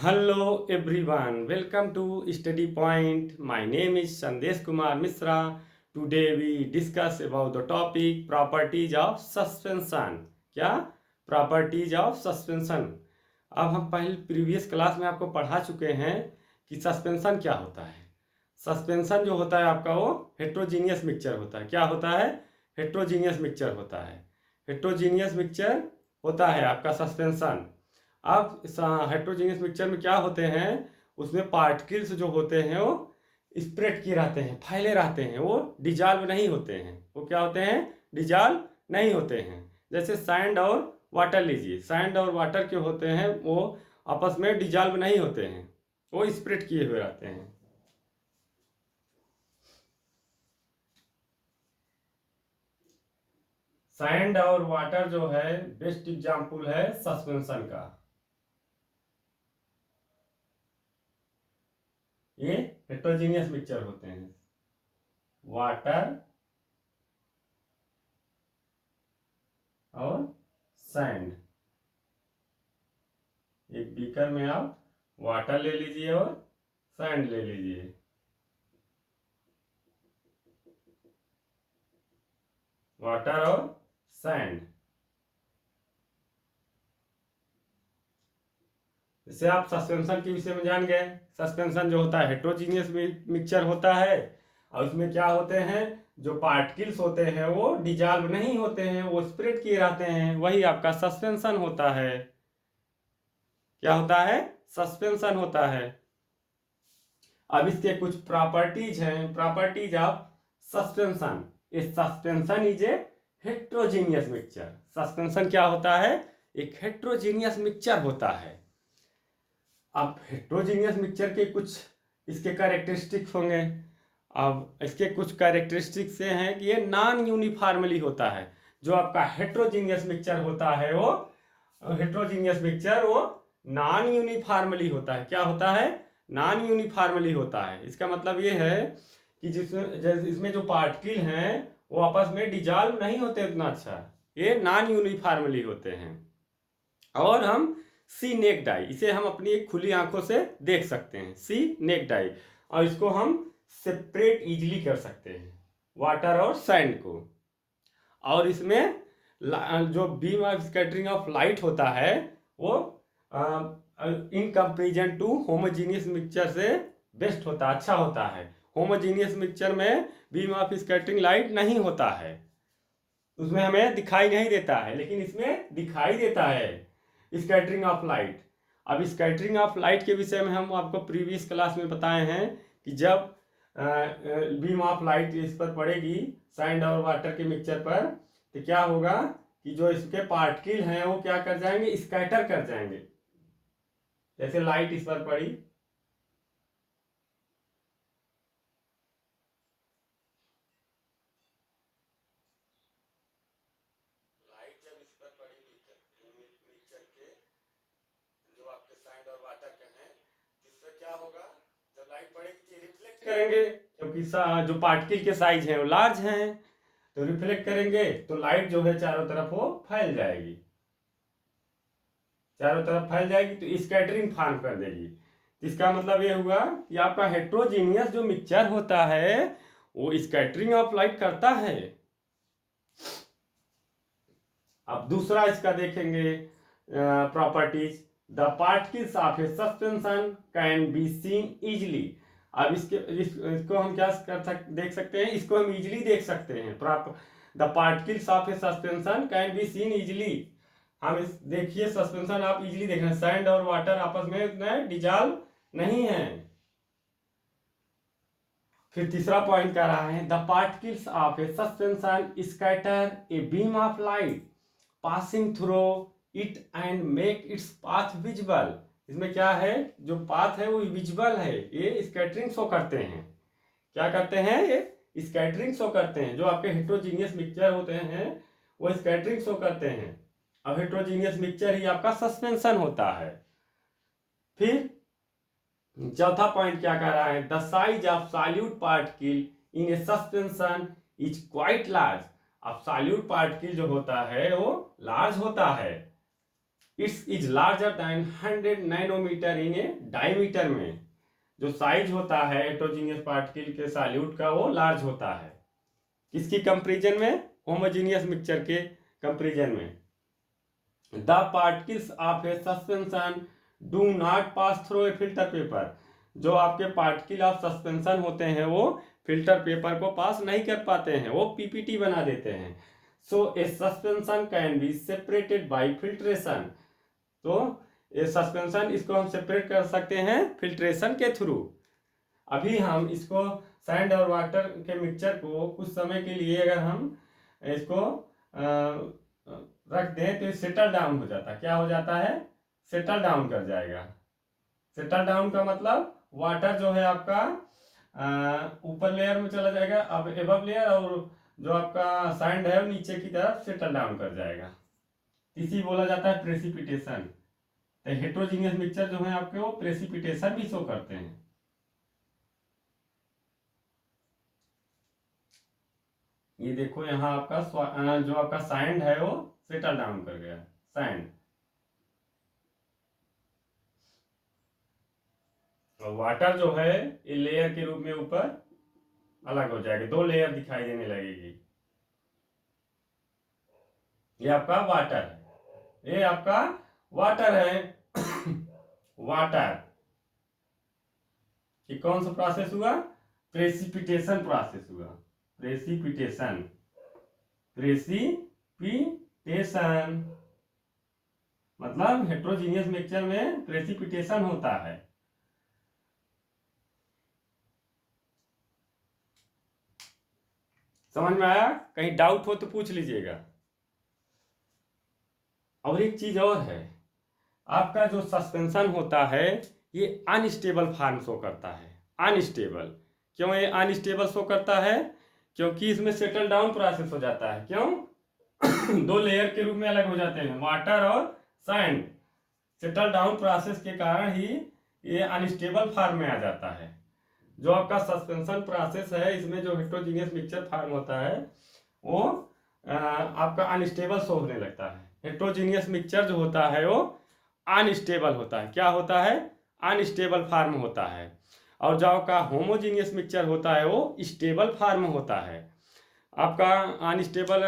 Hello everyone, welcome to Study Point. My name is Sandesh Kumar Misra. Today we discuss about the topic properties of suspension. क्या properties of suspension. अब हम पहले previous class में आपको पढ़ा चुके हैं कि सस्पेंशन क्या होता है। सस्पेंशन जो होता है आपका वो हेट्रोजीनियस मिक्सचर होता है। क्या होता है? हेट्रोजीनियस मिक्सचर होता है। हेट्रोजीनियस मिक्सचर होता है आपका सस्पेंशन। अब हेट्रोजीनियस मिक्सचर में क्या होते हैं, उसमें पार्टिकल्स जो होते हैं वो स्प्रेड किए रहते हैं, फैले रहते हैं, वो डिजॉल्व नहीं होते हैं। वो क्या होते हैं? डिजॉल्व नहीं होते हैं। जैसे सैंड और वाटर लीजिए, सैंड और वाटर के होते हैं वो आपस में डिजॉल्व नहीं होते हैं, वो स्प्रेड किए हुए रहते हैं। सैंड और वाटर जो है बेस्ट एग्जाम्पल है सस्पेंशन का। ये हेट्रोजीनियस मिक्सचर होते हैं। वाटर और सैंड। एक बीकर में आप वाटर ले लीजिए और सैंड ले लीजिए। वाटर और सैंड। इससे आप सस्पेंशन के विषय में जान गए। सस्पेंशन जो होता है हेट्रोजीनियस मिक्सचर होता है, और उसमें क्या होते हैं, जो पार्टिकल्स होते हैं वो डिजॉल्व नहीं होते हैं, वो स्प्रेड किए रहते हैं, वही आपका सस्पेंशन होता है। क्या होता है? सस्पेंशन होता है। अब इसके कुछ प्रॉपर्टीज हैं, properties of suspension. A suspension is a heterogeneous mixture. Suspension क्या होता है? एक हेट्रोजीनियस मिक्सचर होता है। अब हेट्रोजीनियस मिक्सचर के कुछ इसके कैरेक्टरिस्टिक्स होंगे। अब इसके कुछ कैरेक्टरिस्टिक्स ये हैं कि ये नॉन यूनिफॉर्मली होता है। जो आपका हेट्रोजीनियस मिक्सचर होता है वो हेट्रोजीनियस मिक्सचर वो नॉन यूनिफॉर्मली होता है। क्या होता है? नॉन यूनिफॉर्मली होता है। इसका मतलब ये है कि जिसमें इसमें जो पार्टिकल हैं वो आपस में डिजॉल्व नहीं होते उतना अच्छा, ये नॉन यूनिफॉर्मली होते हैं। और हम सी नेक डाई, इसे हम अपनी एक खुली आंखों से देख सकते हैं, सी नेक डाई। और इसको हम सेपरेट इजीली कर सकते हैं, वाटर और सैंड को। और इसमें जो beam of scattering of light होता है वो in comparison to homogeneous mixture से बेस्ट होता है, अच्छा होता है। होमोजीनियस मिक्सचर में बीम ऑफ स्कैटरिंग लाइट नहीं होता है, उसमें हमें दिखाई नहीं देता है, लेकिन इसमें दिखाई देता है स्कैटरिंग ऑफ लाइट। अब स्कैटरिंग ऑफ लाइट के विषय में हम आपको प्रीवियस क्लास में बताए हैं कि जब बीम ऑफ लाइट इस पर पड़ेगी सैंड और वाटर के मिक्सचर पर, तो क्या होगा कि जो इसके पार्टिकल हैं वो क्या कर जाएंगे, स्कैटर कर जाएंगे। जैसे लाइट इस पर पड़ी, लाइट जब इस पर पड़ी मिक्सचर के जो आपके सैंड और वाटर के हैं, इससे क्या होगा, जब लाइट पड़ेगी रिफ्लेक्ट करेंगे, क्योंकि जो पार्टिकल के साइज हैं वो लार्ज हैं, तो रिफ्लेक्ट करेंगे तो लाइट जो है चारों तरफ वो फैल जाएगी, चारों तरफ फैल जाएगी तो स्कैटरिंग फॉर्म कर देगी। इसका मतलब ये हुआ कि आपका हेट्रोजीनियस जो मिक्सचर होता है वो स्कैटरिंग ऑफ लाइट करता है। अब दूसरा इसका देखेंगे properties. The particles of A suspension can be seen easily. अब इसको हम क्या देख सकते हैं, इसको हम इजिली देख सकते हैं। The particles of A suspension can be seen easily. हम इस देखिए सस्पेंशन आप इजिली देख रहे हैं, सैंड और वाटर आपस में इतना डिजॉल्व नहीं है। फिर तीसरा पॉइंट कह रहा है the particles of A suspension scatter a beam of light passing through it and make its path visible. इसमें क्या है, जो पाथ है वो विजिबल है, ये स्कैटरिंग शो करते हैं। क्या करते हैं? ये स्कैटरिंग शो करते हैं। जो आपके हेट्रोजीनियस मिक्सचर होते हैं वो स्कैटरिंग शो करते हैं। अब हेट्रोजीनियस मिक्सचर ही आपका सस्पेंशन होता है। फिर चौथा पॉइंट क्या कह रहा है, the size of solute particle in a suspension is quite large. अब सॉल्यूट पार्टिकल जो होता है वो लार्ज होता है। It's is larger than 100 nanometre in a diameter में जो साइज होता है हेटेरोजीनियस पार्टिकल के सॉल्यूट का वो लार्ज होता है। किसकी कंपेरिजन में? होमोजीनियस मिक्सचर के कंपेरिजन में। The particles of A suspension do not pass through a filter paper. जो आपके पार्टिकल ऑफ सस्पेंशन होते हैं वो फिल्टर पेपर को पास नहीं कर पाते हैं, वो पीपीटी बना देते हैं। So a suspension can be separated by filtration. तो ये सस्पेंशन इसको हम सेपरेट कर सकते हैं फिल्ट्रेशन के थ्रू। अभी हम इसको सैंड और वाटर के मिक्सचर को कुछ समय के लिए अगर हम इसको रख दें तो ये सेटल डाउन हो जाता है। क्या हो जाता है? सेटल डाउन कर जाएगा। सेटल डाउन का मतलब वाटर जो है आपका ऊपर लेयर में चला जाएगा, अब एबव लेयर, और जो आपका सैंड है वो नीचे की तरफ सेटल डाउन कर जाएगा। इसी बोला जाता है प्रेसिपिटेशन। तो हेटेरोजीनियस मिक्सचर जो है आपके वो प्रेसिपिटेशन भी शो करते हैं। ये देखो यहाँ आपका जो आपका सैंड है वो सेटल डाउन कर गया, सैंड। और वाटर जो है ये लेयर के रूप में ऊपर अलग हो जाएगी, दो लेयर दिखाई देने लगेगी। ये आपका वाटर है, ये आपका वाटर है। वाटर ये कौन सा प्रोसेस हुआ? प्रेसिपिटेशन प्रोसेस हुआ। प्रेसिपिटेशन, प्रेसिपिटेशन मतलब हेटेरोजीनियस मिक्सचर में प्रेसिपिटेशन होता है। समझ में आया? कहीं डाउट हो तो पूछ लीजिएगा। और एक चीज और है, आपका जो सस्पेंशन होता है ये अनस्टेबल फॉर्म शो करता है। अनस्टेबल क्यों ये अनस्टेबल शो करता है? क्योंकि इसमें सेटल डाउन प्रोसेस हो जाता है। क्यों? दो लेयर के रूप में अलग हो जाते हैं, वाटर और सैंड। सेटल डाउन प्रोसेस के कारण ही ये अनस्टेबल फॉर्म में आ जाता है। जो आपका सस्पेंशन प्रोसेस है इसमें जो हेटेरोजीनियस मिक्सचर फॉर्म होता है वो आपका अनस्टेबल शो होने लगता है। हेटेरोजीनियस मिक्सचर जो होता है वो अनस्टेबल होता है। क्या होता है? अनस्टेबल फॉर्म होता है। और जो आपका होमोजीनियस मिक्सचर होता है वो स्टेबल फॉर्म होता है। आपका अनस्टेबल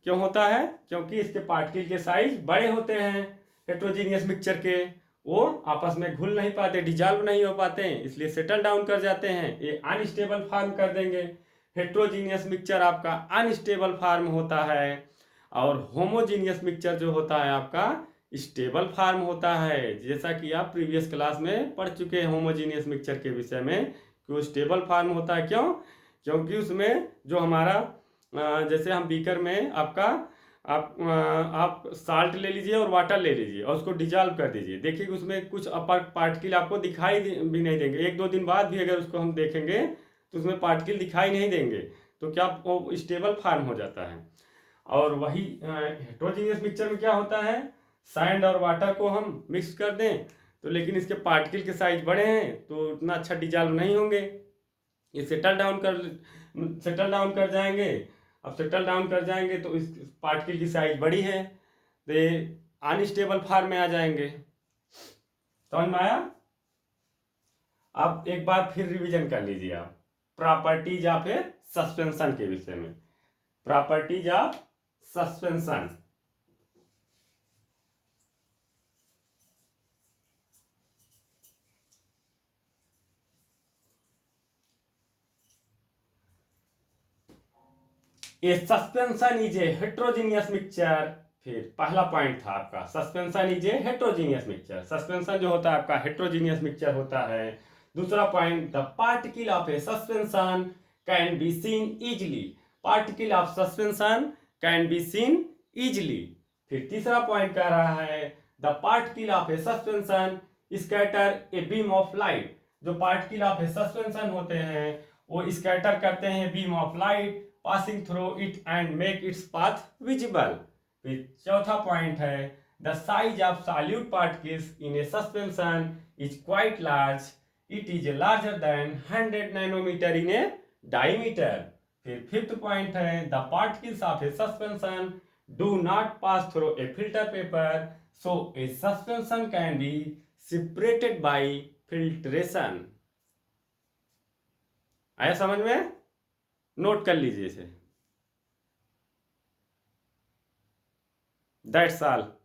क्यों होता है? क्योंकि इसके पार्टिकल के साइज बड़े होते हैं हेटेरोजीनियस मिक्सचर के, वो आपस में घुल नहीं पाते, डिजॉल्व नहीं हो पाते हैं, इसलिए सेटल डाउन कर जाते हैं, ये अनस्टेबल फॉर्म कर देंगे। हेटेरोजीनियस मिक्सचर आपका अनस्टेबल फॉर्म होता है और होमोजीनियस मिक्सचर जो होता है आपका स्टेबल फॉर्म होता है। जैसा कि आप प्रीवियस क्लास में पढ़ चुके हैं होमोजीनियस मिक्सचर के विषय में कि वो स्टेबल फॉर्म होता है। क्यों? क्योंकि उसमें जो हमारा जैसे हम बीकर में आपका आप साल्ट ले लीजिए और वाटर ले लीजिए और उसको डिजॉल्व कर दीजिए, देखिए कि उसमें कुछ अपर पार्टिकल आपको दिखाई भी नहीं देंगे। एक दो दिन बाद भी अगर उसको हम देखेंगे तो उसमें पार्टिकल दिखाई नहीं देंगे, तो क्या वो स्टेबल फॉर्म हो जाता है। और वही हेटेरोजीनियस मिक्सचर में क्या होता है, सैंड और वाटर को हम मिक्स कर दें तो लेकिन इसके पार्टिकल के साइज बड़े हैं तो उतना अच्छा डिजॉल्व नहीं होंगे, ये सेटल डाउन कर जाएंगे। अब सेटल डाउन कर जाएंगे तो इस पार्टिकल की साइज बड़ी है तो ये अनस्टेबल फॉर्म में आ जाएंगे। समझ में आया? अब एक बार फिर रिवीजन कर लीजिए आप प्रॉपर्टीज ऑफ ए सस्पेंशन के विषय में। Properties of suspension, A suspension is a heterogeneous mixture. फिर पहला पॉइंट था आपका suspension is a heterogeneous mixture. Suspension जो होता है आपका हेटेरोजीनियस मिक्सचर होता है। दूसरा point, the particle of A suspension can be seen easily. Particle of suspension can be seen easily. फिर तीसरा पॉइंट कह रहा है the particle of A suspension scatter a beam of light. जो पार्टिकल ऑफ ए सस्पेंशन होते हैं वो scatter करते हैं beam of light passing through it and make its path visible। फिर चौथा पॉइंट है the size of solute particles in a suspension is quite large, it is larger than 100 nanometer in a diameter। फिर fifth point है the particles of a suspension do not pass through a filter paper, so a suspension can be separated by filtration. आया समझ में? Note कर लीजिए इसे. That's all.